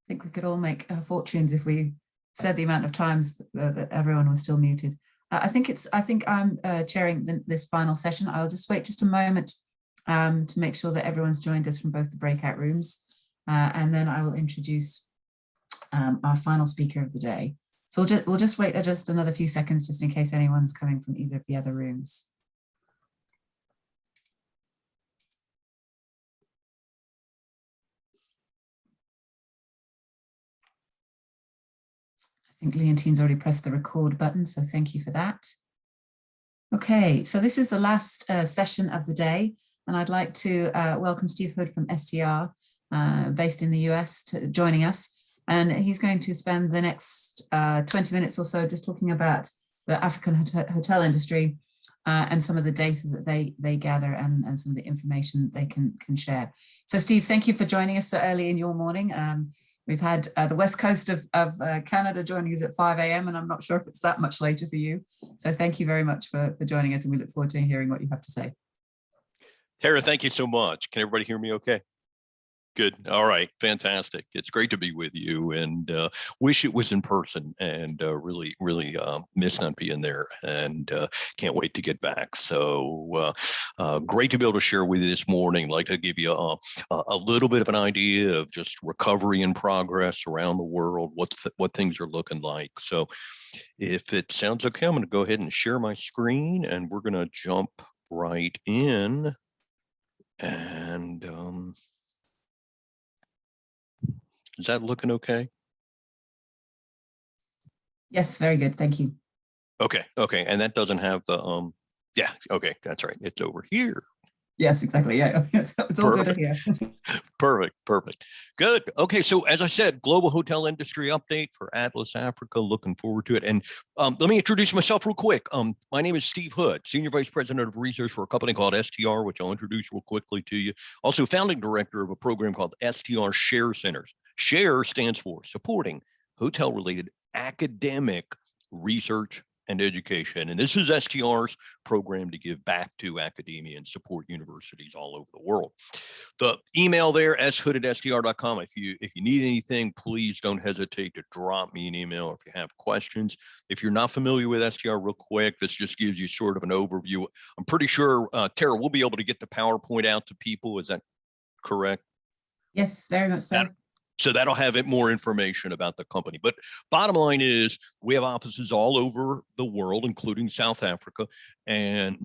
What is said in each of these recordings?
think we could all make fortunes if we said the amount of times that everyone was still muted. I think I'm chairing this final session. I'll just wait just a moment to make sure that everyone's joined us from both the breakout rooms, and then I will introduce our final speaker of the day. So we'll just wait just another few seconds, just in case anyone's coming from either of the other rooms. I think Leontine's already pressed the record button, so thank you for that. Okay, so this is the last session of the day, and I'd like to welcome Steve Hood from STR, based in the US, joining us. And he's going to spend the next 20 minutes or so just talking about the African hotel industry and some of the data that they gather and some of the information they can share. So Steve, thank you for joining us so early in your morning. We've had the west coast of Canada joining us at 5 a.m. and I'm not sure if it's that much later for you. So thank you very much for joining us, and we look forward to hearing what you have to say. Tara, thank you so much. Can everybody hear me okay? Good. All right. Fantastic. It's great to be with you, and wish it was in person, and really miss not being there, and can't wait to get back. So great to be able to share with you this morning. I'd like to give you a little bit of an idea of just recovery in progress around the world, what things are looking like. So if it sounds okay, I'm going to go ahead and share my screen, and we're going to jump right in. And is that looking okay? Yes, very good. Thank you. Okay. And that doesn't have the, yeah, okay, that's right. It's over here. Yes, exactly. Yeah, it's all good here. Perfect. Good. Okay, so as I said, global hotel industry update for Atlas Africa. Looking forward to it. And let me introduce myself real quick. My name is Steve Hood, Senior Vice President of Research for a company called STR, which I'll introduce real quickly to you. Also founding director of a program called STR Share Centers. SHARE stands for Supporting Hotel-Related Academic Research and Education. And this is STR's program to give back to academia and support universities all over the world. The email there, shood@str.com. If you need anything, please don't hesitate to drop me an email if you have questions. If you're not familiar with STR, real quick, this just gives you sort of an overview. I'm pretty sure, Tara, we'll be able to get the PowerPoint out to people. Is that correct? Yes, very much so. So that'll have it more information about the company. But bottom line is we have offices all over the world, including South Africa, and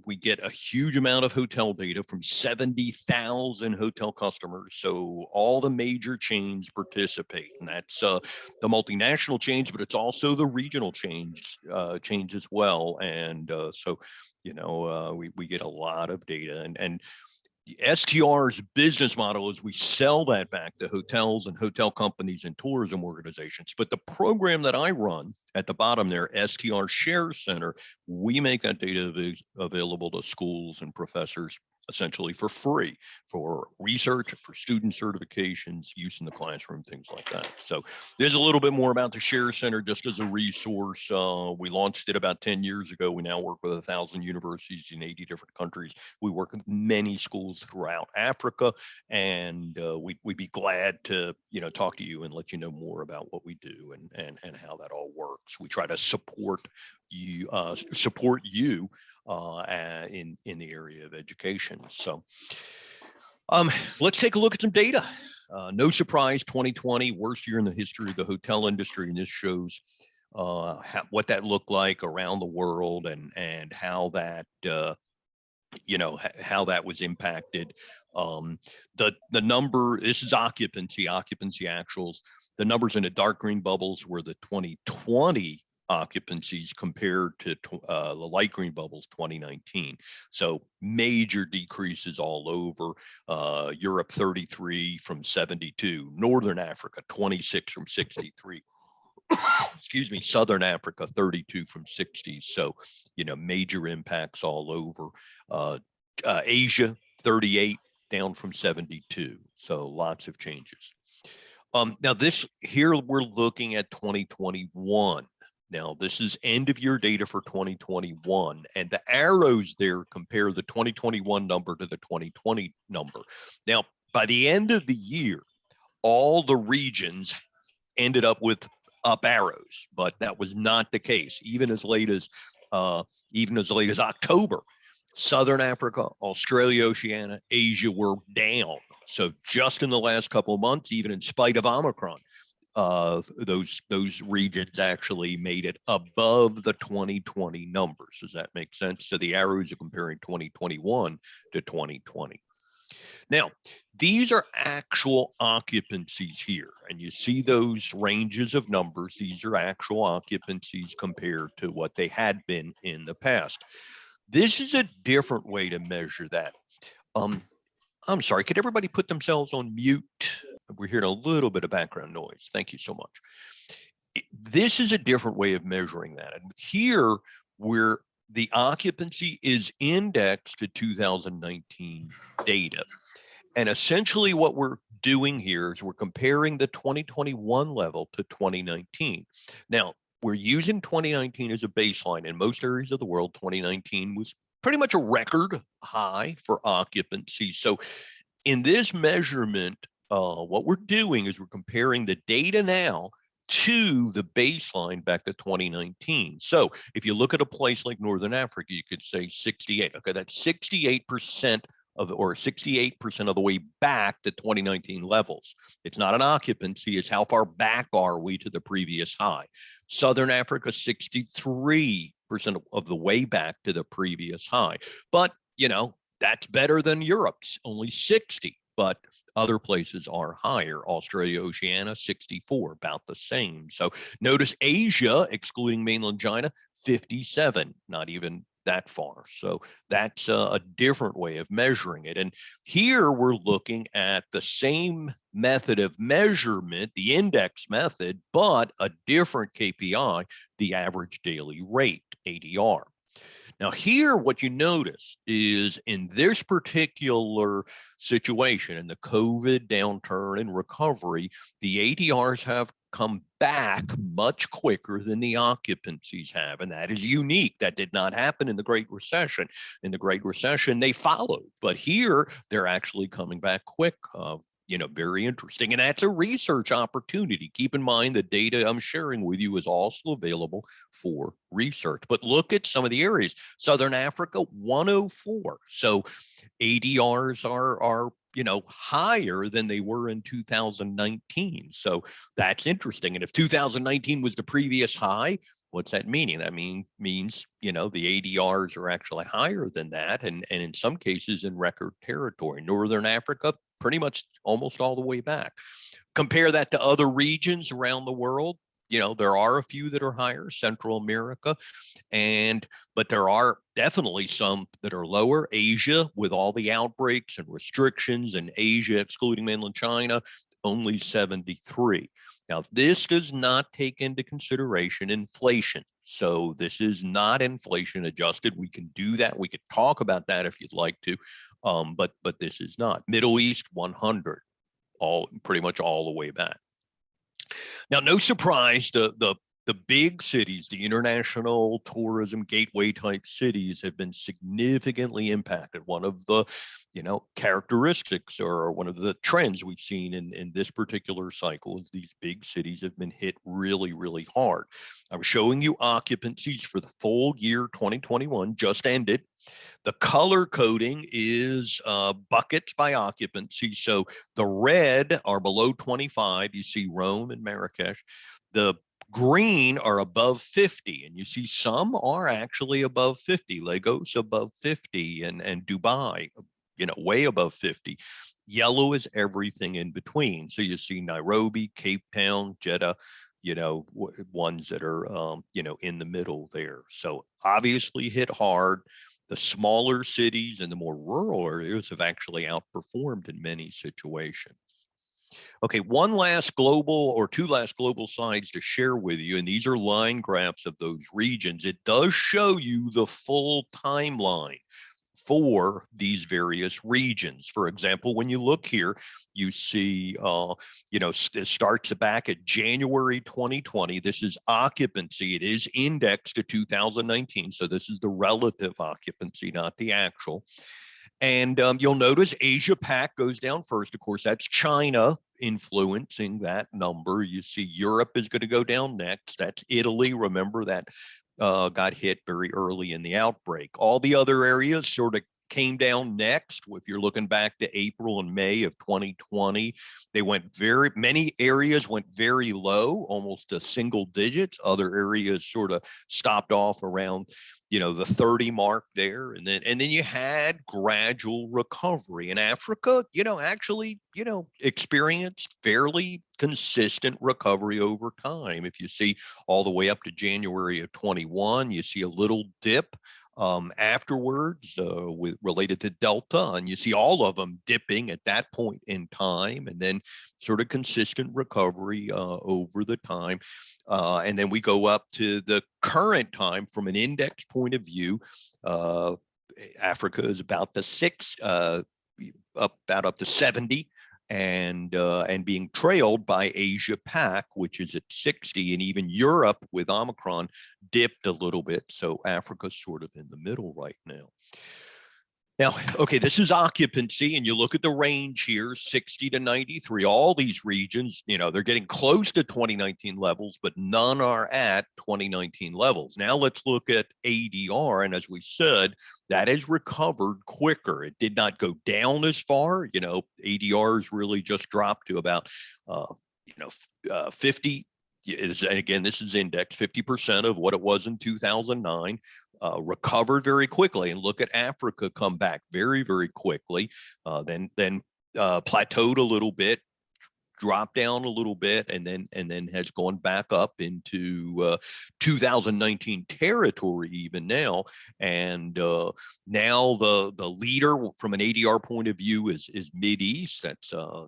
we get a huge amount of hotel data from 70,000 hotel customers. So all the major chains participate, and that's the multinational chains, but it's also the regional chains as well. And so, you know, we get a lot of data, and STR's business model is we sell that back to hotels and hotel companies and tourism organizations. But the program that I run at the bottom there, STR Share Center, we make that data available to schools and professors essentially for free, for research, for student certifications, use in the classroom, things like that. So there's a little bit more about the Share Center just as a resource. We launched it about 10 years ago. We now work with 1,000 universities in 80 different countries. We work with many schools throughout Africa, and we'd be glad to, you know, talk to you and let you know more about what we do and how that all works. We try to support you in the area of education. So let's take a look at some data. No surprise, 2020, worst year in the history of the hotel industry, and this shows what that looked like around the world and how that you know, how that was impacted. The number, this is occupancy actuals. The numbers in the dark green bubbles were the 2020 occupancies compared to the light green bubbles 2019. So major decreases all over. Europe 33 from 72, Northern Africa 26 from 63. Excuse me, Southern Africa 32 from 60. So, you know, major impacts all over. Asia 38 down from 72. So lots of changes. Now this here we're looking at 2021. Now, this is end of year data for 2021, and the arrows there compare the 2021 number to the 2020 number. Now, by the end of the year, all the regions ended up with up arrows, but that was not the case. Even as late as October, Southern Africa, Australia, Oceania, Asia were down. So just in the last couple of months, even in spite of Omicron, those regions actually made it above the 2020 numbers. Does that make sense? So the arrows are comparing 2021 to 2020. Now, these are actual occupancies here, and you see those ranges of numbers. These are actual occupancies compared to what they had been in the past. This is a different way to measure that. I'm sorry, could everybody put themselves on mute? We're hearing a little bit of background noise. Thank you so much. This is a different way of measuring that. And here, where the occupancy is indexed to 2019 data. And essentially what we're doing here is we're comparing the 2021 level to 2019. Now, we're using 2019 as a baseline. In most areas of the world, 2019 was pretty much a record high for occupancy. So in this measurement, what we're doing is we're comparing the data now to the baseline back to 2019. So if you look at a place like Northern Africa, you could say 68. Okay, that's 68% or 68% of the way back to 2019 levels. It's not an occupancy, it's how far back are we to the previous high. Southern Africa, 63% of the way back to the previous high. But, you know, that's better than Europe's, only 60, but other places are higher. Australia, Oceania, 64, about the same. So notice Asia, excluding mainland China, 57, not even that far. So that's a different way of measuring it. And here we're looking at the same method of measurement, the index method, but a different KPI, the average daily rate, ADR. Now here, what you notice is in this particular situation, in the COVID downturn and recovery, the ADRs have come back much quicker than the occupancies have. And that is unique. That did not happen in the Great Recession. In the Great Recession, they followed. But here, they're actually coming back quick. You know, very interesting. And that's a research opportunity. Keep in mind the data I'm sharing with you is also available for research. But look at some of the areas. Southern Africa, 104. So ADRs are you know, higher than they were in 2019. So that's interesting. And if 2019 was the previous high, what's that meaning? That means, you know, the ADRs are actually higher than that, and in some cases in record territory. Northern Africa, pretty much almost all the way back. Compare that to other regions around the world. You know, there are a few that are higher, Central America, but there are definitely some that are lower. Asia, with all the outbreaks and restrictions, and Asia, excluding mainland China, only 73. Now, this does not take into consideration inflation. So this is not inflation adjusted. We can do that. We could talk about that if you'd like to, but this is not. Middle East, 100, pretty much all the way back. Now, no surprise, the big cities, the international tourism gateway type cities, have been significantly impacted. One of the, you know, characteristics or one of the trends we've seen in this particular cycle is these big cities have been hit really, really hard. I'm showing you occupancies for the full year 2021, just ended. The color coding is buckets by occupancy. So the red are below 25. You see Rome and Marrakesh. The green are above 50, and you see some are actually above 50. Lagos above 50, and Dubai, you know, way above 50. Yellow is everything in between. So you see Nairobi, Cape Town, Jeddah, you know, ones that are, you know, in the middle there. So obviously hit hard. The smaller cities and the more rural areas have actually outperformed in many situations. Okay, one last global or two last global slides to share with you, and these are line graphs of those regions. It does show you the full timeline for these various regions. For example, when you look here, you see, you know, it starts back at January 2020. This is occupancy. It is indexed to 2019. So this is the relative occupancy, not the actual. And you'll notice Asia Pac goes down first. Of course, that's China influencing that number. You see Europe is going to go down next. That's Italy. Remember that got hit very early in the outbreak. All the other areas sort of came down next. If you're looking back to April and May of 2020, they went many areas went very low, almost to single digits. Other areas sort of stopped off around the 30 mark there. And then you had gradual recovery. In Africa, actually, experienced fairly consistent recovery over time. If you see all the way up to January of 21, you see a little dip afterwards related to Delta, and you see all of them dipping at that point in time, and then sort of consistent recovery over the time. And then we go up to the current time from an index point of view. Africa is about the up to 70. And being trailed by Asia Pac, which is at 60, and even Europe with Omicron dipped a little bit. So Africa's sort of in the middle right now. Now, okay, this is occupancy, and you look at the range here, 60 to 93. All these regions, they're getting close to 2019 levels, but none are at 2019 levels. Now let's look at ADR, and as we said, that has recovered quicker. It did not go down as far. ADR has really just dropped to about, 50. And again, this is index 50% of what it was in 2009. Recovered very quickly, and look at Africa come back very, very quickly. Then plateaued a little bit, dropped down a little bit, and then has gone back up into 2019 territory even now. And now the leader from an ADR point of view is Mideast. That's a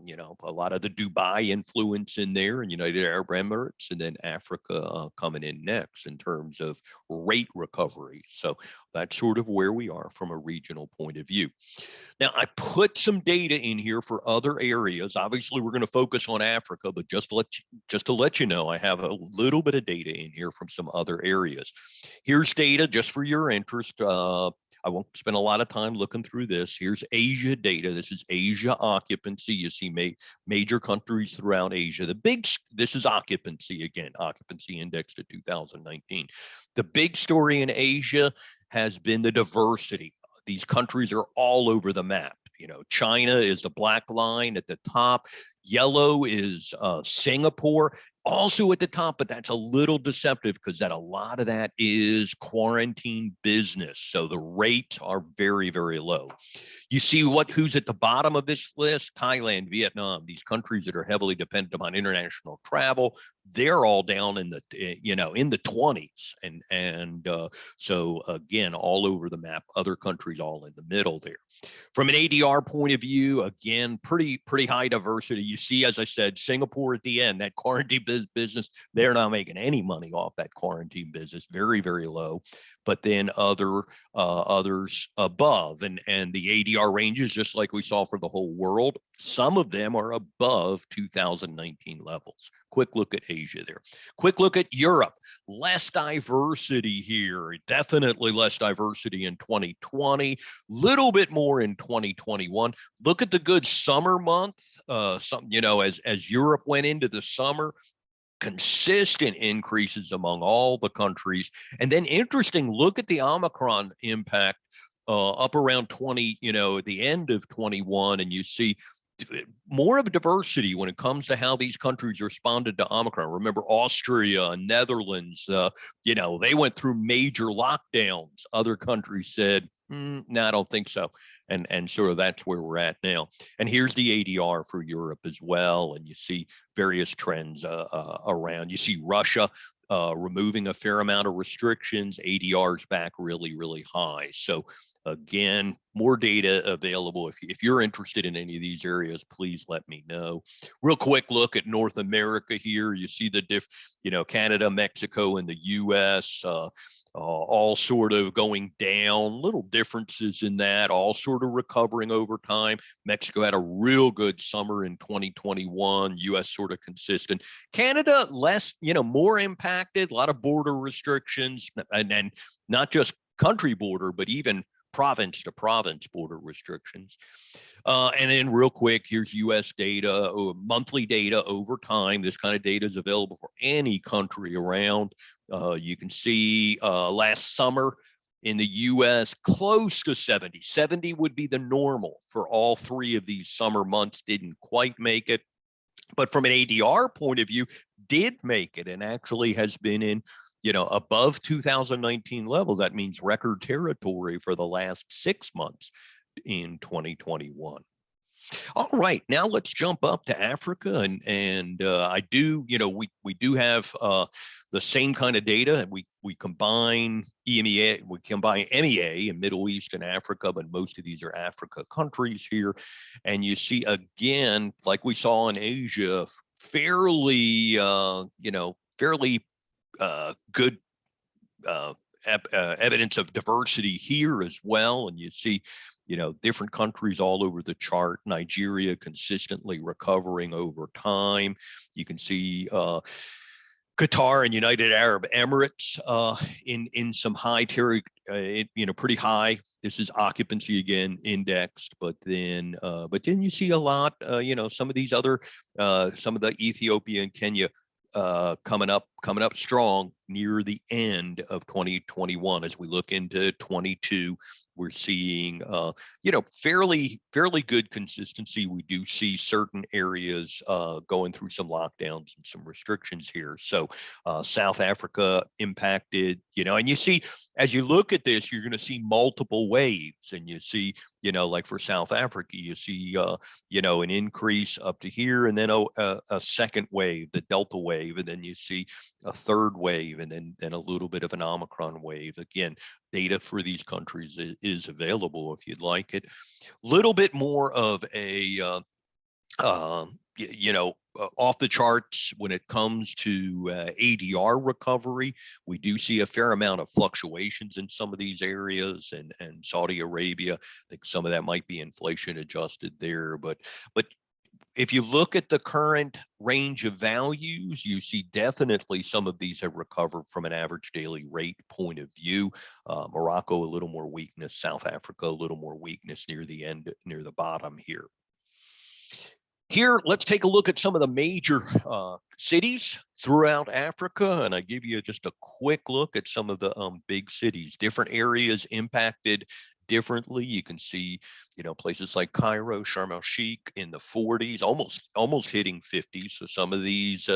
lot of the Dubai influence in there, and United Arab Emirates, and then Africa coming in next in terms of rate recovery. So that's sort of where we are from a regional point of view. Now, I put some data in here for other areas. Obviously, we're going to focus on Africa, but just to let you know, I have a little bit of data in here from some other areas. Here's data just for your interest. I won't spend a lot of time looking through this. Here's Asia data. This is Asia occupancy. You see major countries throughout Asia. This is occupancy again, occupancy index to 2019. The big story in Asia has been the diversity. These countries are all over the map. China is the black line at the top. Yellow is Singapore, also at the top, but that's a little deceptive because a lot of that is quarantine business. So the rates are very, very low. You see who's at the bottom of this list: Thailand, Vietnam, these countries that are heavily dependent upon international travel. They're all down in the in the 20s, and so again, all over the map. Other countries all in the middle there. From an ADR point of view, again, pretty high diversity. You see, as I said, Singapore at the end, that quarantine business, they're not making any money off that quarantine business. Very, very low. But then others above, and the ADR ranges, just like we saw for the whole world, some of them are above 2019 levels. Quick look at Asia there. Quick look at Europe. Less diversity here. Definitely less diversity in 2020. Little bit more in 2021. Look at the good summer month. As Europe went into the summer, consistent increases among all the countries. And then interesting, look at the Omicron impact up around 20, at the end of 21, and you see more of a diversity when it comes to how these countries responded to Omicron. Remember, Austria, Netherlands, they went through major lockdowns. Other countries said, no, I don't think so. And sort of that's where we're at now. And here's the ADR for Europe as well. And you see various trends around. You see Russia removing a fair amount of restrictions. ADR's back really, really high. So again, more data available. If you're interested in any of these areas, please let me know. Real quick look at North America here. You see the Canada, Mexico, and the US. All sort of going down, little differences in that, all sort of recovering over time. Mexico had a real good summer in 2021, US sort of consistent. Canada, less, more impacted, a lot of border restrictions, and not just country border, but even province to province border restrictions. And then real quick, here's US data, monthly data over time. This kind of data is available for any country around. You can see last summer in the US, close to 70. 70 would be the normal for all three of these summer months, didn't quite make it. But from an ADR point of view, did make it and actually has been in, above 2019 levels. That means record territory for the last 6 months in 2021. All right, now let's jump up to Africa, and I do, we do have the same kind of data. We combine EMEA, we combine MEA in Middle East and Africa, but most of these are Africa countries here, and you see again, like we saw in Asia, fairly, fairly good evidence of diversity here as well, and you see different countries all over the chart. Nigeria consistently recovering over time. You can see Qatar and United Arab Emirates in some high pretty high. This is occupancy again indexed, but then you see a lot. Some of these other, some of the Ethiopia and Kenya coming up strong near the end of 2021. As we look into 22, we're seeing fairly good consistency. We do see certain areas going through some lockdowns and some restrictions here. So South Africa impacted, and you see, as you look at this, you're going to see multiple waves, and you see, like for South Africa, you see, an increase up to here, and then a second wave, the Delta wave, and then you see a third wave, and then a little bit of an Omicron wave. Again, data for these countries is available if you'd like it. Little bit more of a, off the charts when it comes to ADR recovery. We do see a fair amount of fluctuations in some of these areas, and Saudi Arabia, I think some of that might be inflation adjusted there, but if you look at the current range of values, you see definitely some of these have recovered from an average daily rate point of view. Morocco, a little more weakness. South Africa, a little more weakness near the end, near the bottom here. Here, let's take a look at some of the major cities throughout Africa, and I give you just a quick look at some of the big cities. Different areas impacted differently. You can see, places like Cairo, Sharm el-Sheikh in the 40s, almost hitting 50. So some of these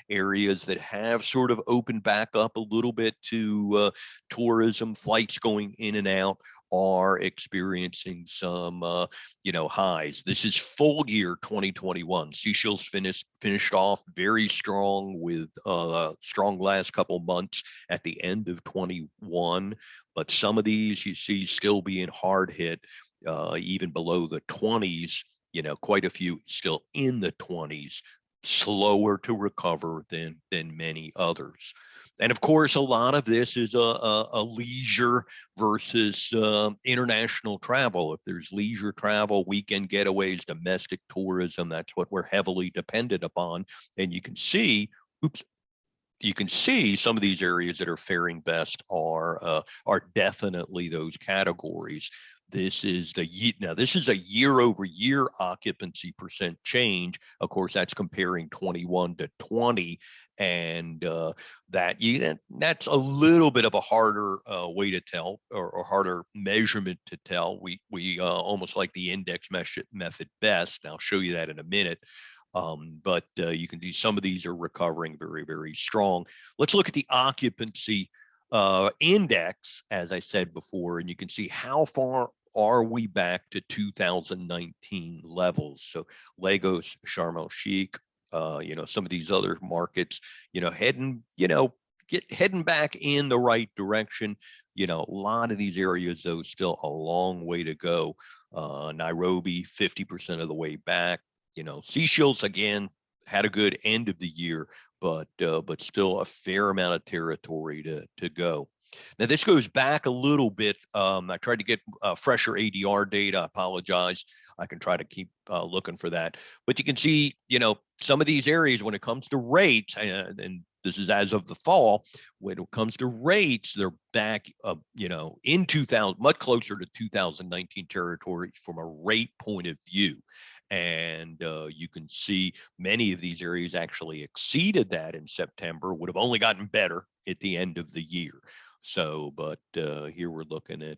areas that have sort of opened back up a little bit to tourism, flights going in and out, are experiencing some, highs. This is full year 2021. Seychelles finished off very strong with strong last couple months at the end of 21. But some of these you see still being hard hit, even below the 20s. Quite a few still in the 20s, slower to recover than many others. And of course, a lot of this is a leisure versus international travel. If there's leisure travel, weekend getaways, domestic tourism, that's what we're heavily dependent upon. And you can see, some of these areas that are faring best are definitely those categories. This is a year-over-year occupancy percent change. Of course, that's comparing 21 to 20, and that's a little bit of a harder way to tell, or harder measurement to tell. We almost like the index method best. And I'll show you that in a minute. But you can see some of these are recovering very, very strong. Let's look at the occupancy index, as I said before, and you can see how far are we back to 2019 levels. So Lagos, Sharm el-Sheikh, some of these other markets, heading back in the right direction. A lot of these areas, though, still a long way to go. Nairobi, 50% of the way back. Seychelles, again, had a good end of the year, but still a fair amount of territory to go. Now, this goes back a little bit. I tried to get fresher ADR data. I apologize. I can try to keep looking for that. But you can see, some of these areas when it comes to rates, and this is as of the fall. When it comes to rates, they're back, in 2000, much closer to 2019 territory from a rate point of view. And you can see many of these areas actually exceeded that in September, would have only gotten better at the end of the year. So, but here we're looking at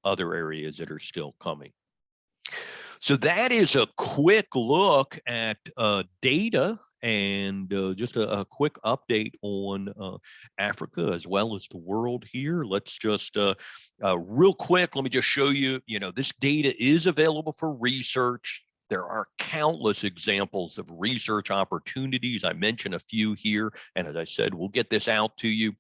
other areas that are still coming. So that is a quick look at data and just a quick update on Africa as well as the world here. Let's just real quick, let me just show you, this data is available for research. There are countless examples of research opportunities. I mentioned a few here, and as I said, we'll get this out to you.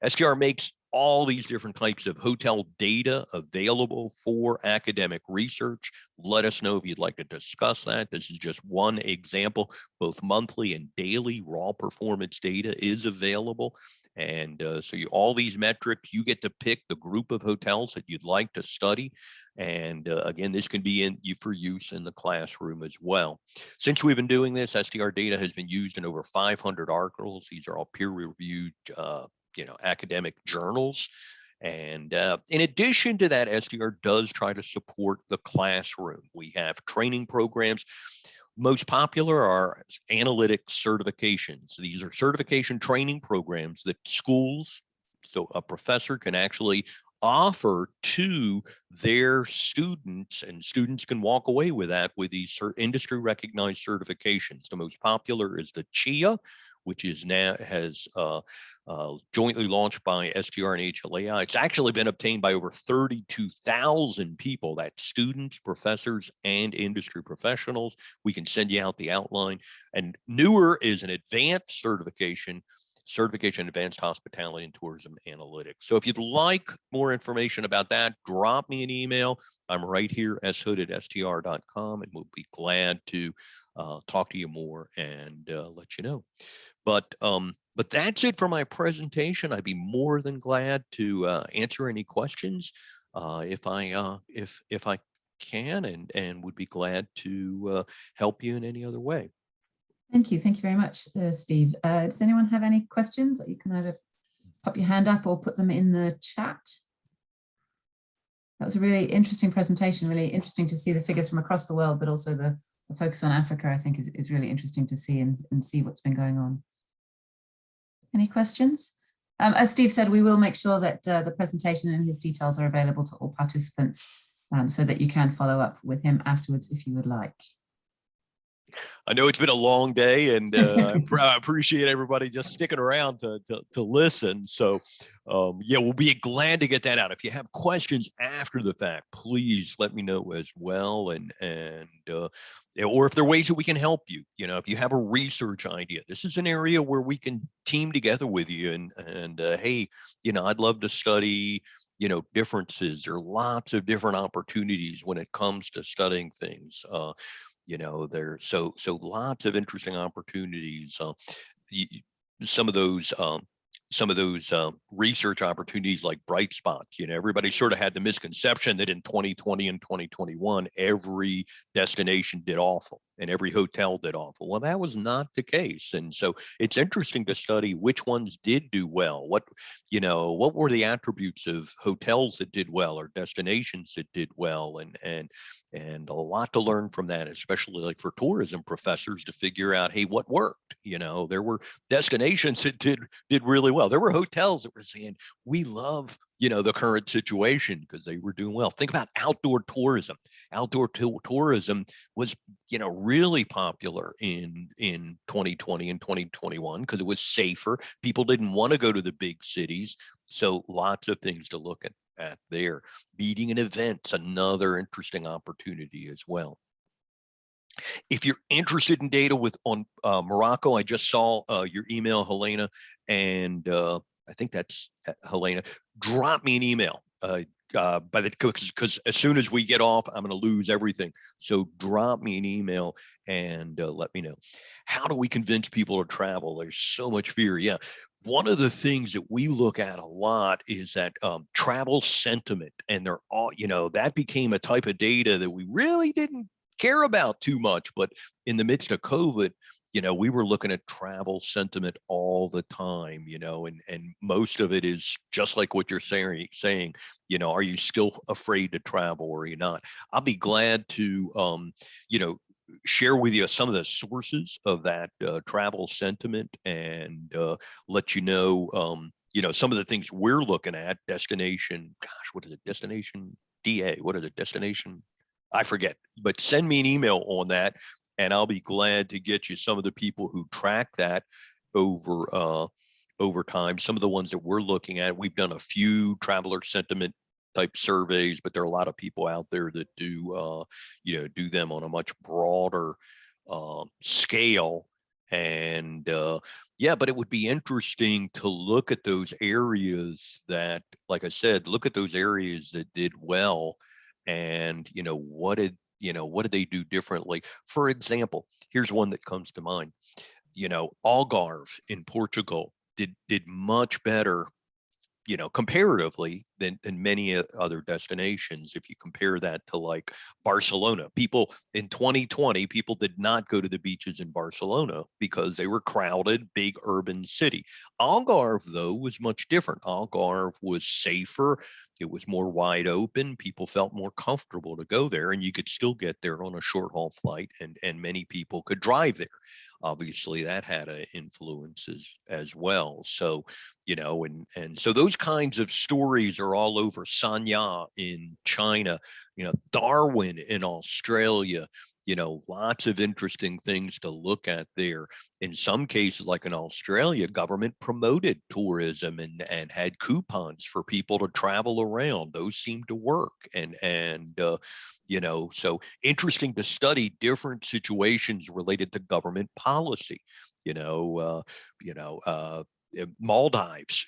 STR makes all these different types of hotel data available for academic research. Let us know if you'd like to discuss that. This is just one example. Both monthly and daily raw performance data is available. And so all these metrics, you get to pick the group of hotels that you'd like to study. And again, this can be for use in the classroom as well. Since we've been doing this, STR data has been used in over 500 articles. These are all peer-reviewed academic journals. And in addition to that, STR does try to support the classroom. We have training programs. Most popular are analytics certifications. These are certification training programs that schools, so a professor can actually offer to their students, and students can walk away with that with these industry recognized certifications. The most popular is the CHIA, which is now has jointly launched by STR and HLAI. It's actually been obtained by over 32,000 people. That's students, professors, and industry professionals. We can send you out the outline. And newer is an advanced certification Advanced Hospitality and Tourism Analytics. So if you'd like more information about that, drop me an email. I'm right here, shood@str.com, and we'll be glad to talk to you more and let you know. But that's it for my presentation. I'd be more than glad to answer any questions if I can, and would be glad to help you in any other way. Thank you. Thank you very much, Steve. Does anyone have any questions? You can either pop your hand up or put them in the chat. That was a really interesting presentation, really interesting to see the figures from across the world, but also the focus on Africa, I think is really interesting to see and see what's been going on. Any questions? As Steve said, we will make sure that the presentation and his details are available to all participants so that you can follow up with him afterwards if you would like. I know it's been a long day, and I appreciate everybody just sticking around to listen. So, yeah, we'll be glad to get that out. If you have questions after the fact, please let me know as well, and or if there are ways that we can help you. If you have a research idea, this is an area where we can team together with you. And hey, I'd love to study differences. There are lots of different opportunities when it comes to studying things. There's so lots of interesting opportunities. Some of those research opportunities like bright spots. Everybody sort of had the misconception that in 2020 and 2021, every destination did awful and every hotel did awful. Well, that was not the case. And so it's interesting to study which ones did do well. What were the attributes of hotels that did well or destinations that did well, and a lot to learn from that, especially like for tourism professors to figure out, hey, what worked? There were destinations that did really well. There were hotels that were saying, we love, the current situation because they were doing well. Think about outdoor tourism. Outdoor tourism was, really popular in 2020 and 2021 because it was safer. People didn't want to go to the big cities. So lots of things to look at there. Meeting and events, another interesting opportunity as well. If you're interested in data on Morocco, I just saw your email, Helena, and I think that's Helena. Drop me an email because as soon as we get off, I'm going to lose everything. So drop me an email and let me know. How do we convince people to travel? There's so much fear. Yeah. One of the things that we look at a lot is that travel sentiment, and they're all, that became a type of data that we really didn't care about too much. But in the midst of COVID, we were looking at travel sentiment all the time, and most of it is just like what you're saying, are you still afraid to travel or are you not? I'll be glad to, share with you some of the sources of that travel sentiment and let some of the things we're looking at. Destination, gosh, what is it? Destination DA, what is it? Destination, I forget, but send me an email on that and I'll be glad to get you some of the people who track that over time. Some of the ones that we're looking at, we've done a few traveler sentiment type surveys, but there are a lot of people out there that do them on a much broader scale. And but it would be interesting to look at those areas that, like I said, look at those areas that did well, and what did they do differently? For example, here's one that comes to mind. Algarve in Portugal did much better, comparatively than many other destinations. If you compare that to like Barcelona, people in 2020, people did not go to the beaches in Barcelona because they were crowded, big urban city. Algarve, though, was much different. Algarve was safer. It was more wide open. People felt more comfortable to go there, and you could still get there on a short haul flight, and many people could drive there. Obviously, that had an influence as well. So, and so those kinds of stories are all over. Sanya in China, Darwin in Australia, lots of interesting things to look at there. In some cases, like in Australia, government promoted tourism and had coupons for people to travel around. Those seem to work. So interesting to study different situations related to government policy. Maldives,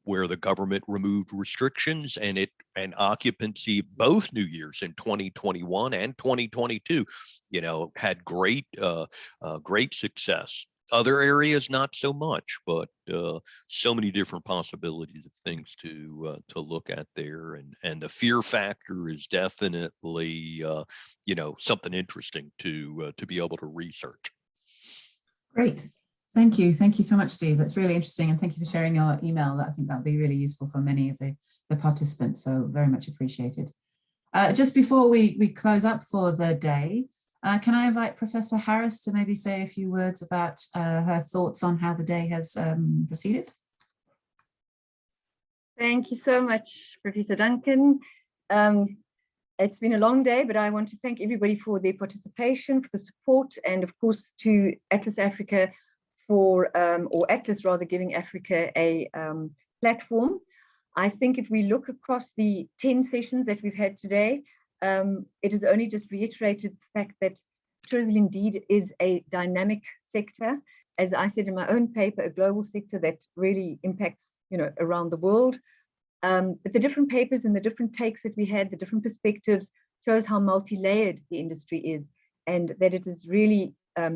where the government removed restrictions and occupancy both New Year's in 2021 and 2022, had great success. Other areas, not so much, but so many different possibilities of things to look at there, and the fear factor is definitely something interesting to be able to research. Great. Thank you. Thank you so much, Steve. That's really interesting. And thank you for sharing your email. I think that'll be really useful for many of the participants. So very much appreciated. Just before we close up for the day, can I invite Professor Harris to maybe say a few words about her thoughts on how the day has proceeded? Thank you so much, Professor Duncan. It's been a long day, but I want to thank everybody for their participation, for the support, and of course to Atlas Africa or Atlas rather, giving Africa a platform. I think if we look across the 10 sessions that we've had today, it has only just reiterated the fact that tourism indeed is a dynamic sector. As I said in my own paper, a global sector that really impacts, around the world. But the different papers and the different takes that we had, the different perspectives, shows how multi-layered the industry is, and that it is really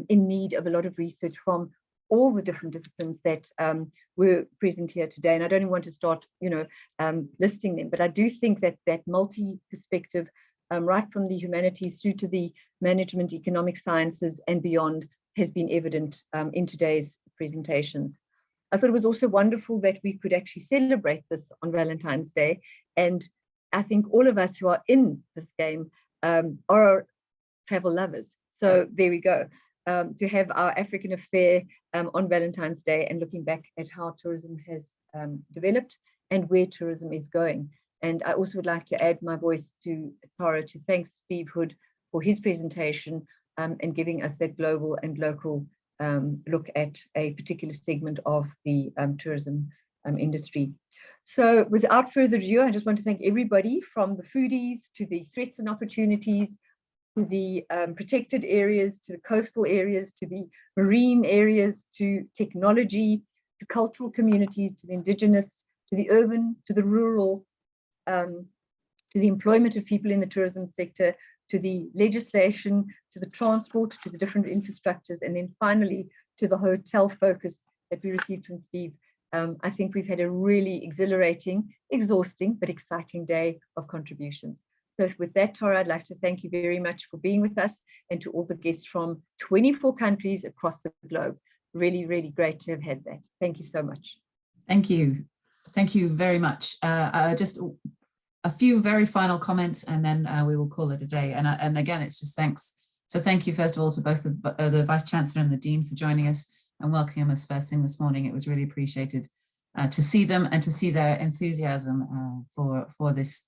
in need of a lot of research from all the different disciplines that were present here today. And I don't even want to start, listing them, but I do think that that multi-perspective, right from the humanities through to the management, economic sciences and beyond, has been evident in today's presentations. I thought it was also wonderful that we could actually celebrate this on Valentine's Day. And I think all of us who are in this game are travel lovers. So there we go. To have our African affair on Valentine's Day and looking back at how tourism has developed and where tourism is going. And I also would like to add my voice to Tara to thank Steve Hood for his presentation and giving us that global and local look at a particular segment of the tourism industry. So without further ado, I just want to thank everybody from the foodies to the threats and opportunities, to the protected areas, to the coastal areas, to the marine areas, to technology, to cultural communities, to the indigenous, to the urban, to the rural, to the employment of people in the tourism sector, to the legislation, to the transport, to the different infrastructures, and then finally to the hotel focus that we received from Steve. I think we've had a really exhilarating, exhausting, but exciting day of contributions. So with that, Tara, I'd like to thank you very much for being with us, and to all the guests from 24 countries across the globe. Really, really great to have had that. Thank you so much. Thank you. Thank you very much. Just a few very final comments, and then we will call it a day. And again, it's just thanks. So thank you, first of all, to both the Vice Chancellor and the Dean for joining us and welcoming us first thing this morning. It was really appreciated to see them and to see their enthusiasm for this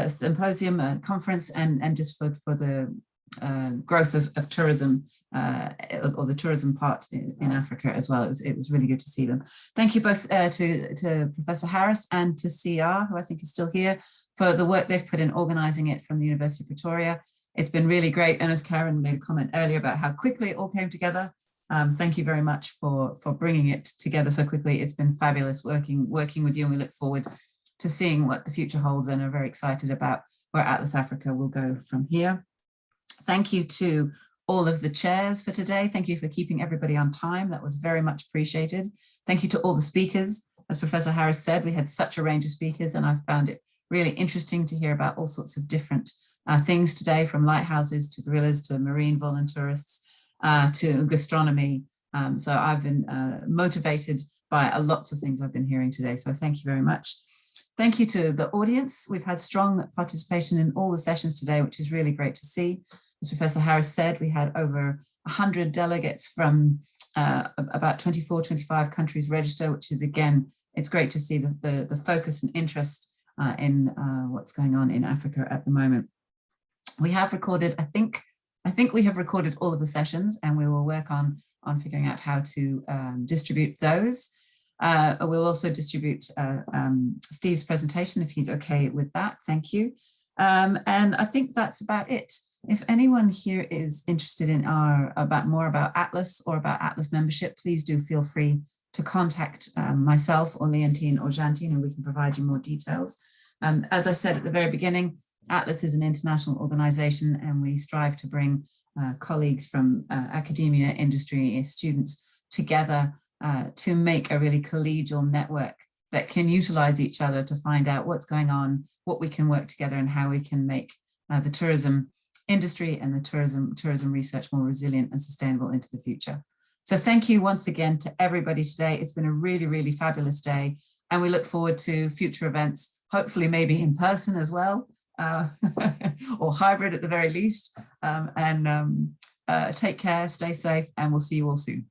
symposium conference, and just for the growth of tourism, or the tourism part in Africa as well. It was really good to see them. Thank you both to Professor Harris and to CR, who I think is still here, for the work they've put in organising it from the University of Pretoria. It's been really great, and as Karen made a comment earlier about how quickly it all came together, thank you very much for bringing it together so quickly. It's been fabulous working with you, and we look forward to seeing what the future holds, and are very excited about where Atlas Africa will go from here. Thank you to all of the chairs for today. Thank you for keeping everybody on time. That was very much appreciated. Thank you to all the speakers. As Professor Harris said, we had such a range of speakers, and I found it really interesting to hear about all sorts of different things today, from lighthouses to gorillas to marine voluntourists to gastronomy. So I've been motivated by lots of things I've been hearing today. So thank you very much. Thank you to the audience. We've had strong participation in all the sessions today, which is really great to see. As Professor Harris said, we had over 100 delegates from about 24, 25 countries register, which is, again, it's great to see the focus and interest in what's going on in Africa at the moment. We have recorded, I think we have recorded all of the sessions, and we will work on figuring out how to distribute those. We'll also distribute Steve's presentation if he's okay with that. Thank you. And I think that's about it. If anyone here is interested in more about Atlas or about Atlas membership, please do feel free to contact myself or Leontine or Jantine, and we can provide you more details. As I said at the very beginning, Atlas is an international organization, and we strive to bring colleagues from academia, industry, students together to make a really collegial network that can utilize each other to find out what's going on, what we can work together, and how we can make the tourism industry and the tourism research more resilient and sustainable into the future. So thank you once again to everybody today. It's been a really, really fabulous day, and we look forward to future events, hopefully maybe in person as well, or hybrid at the very least. Take care, stay safe, and we'll see you all soon.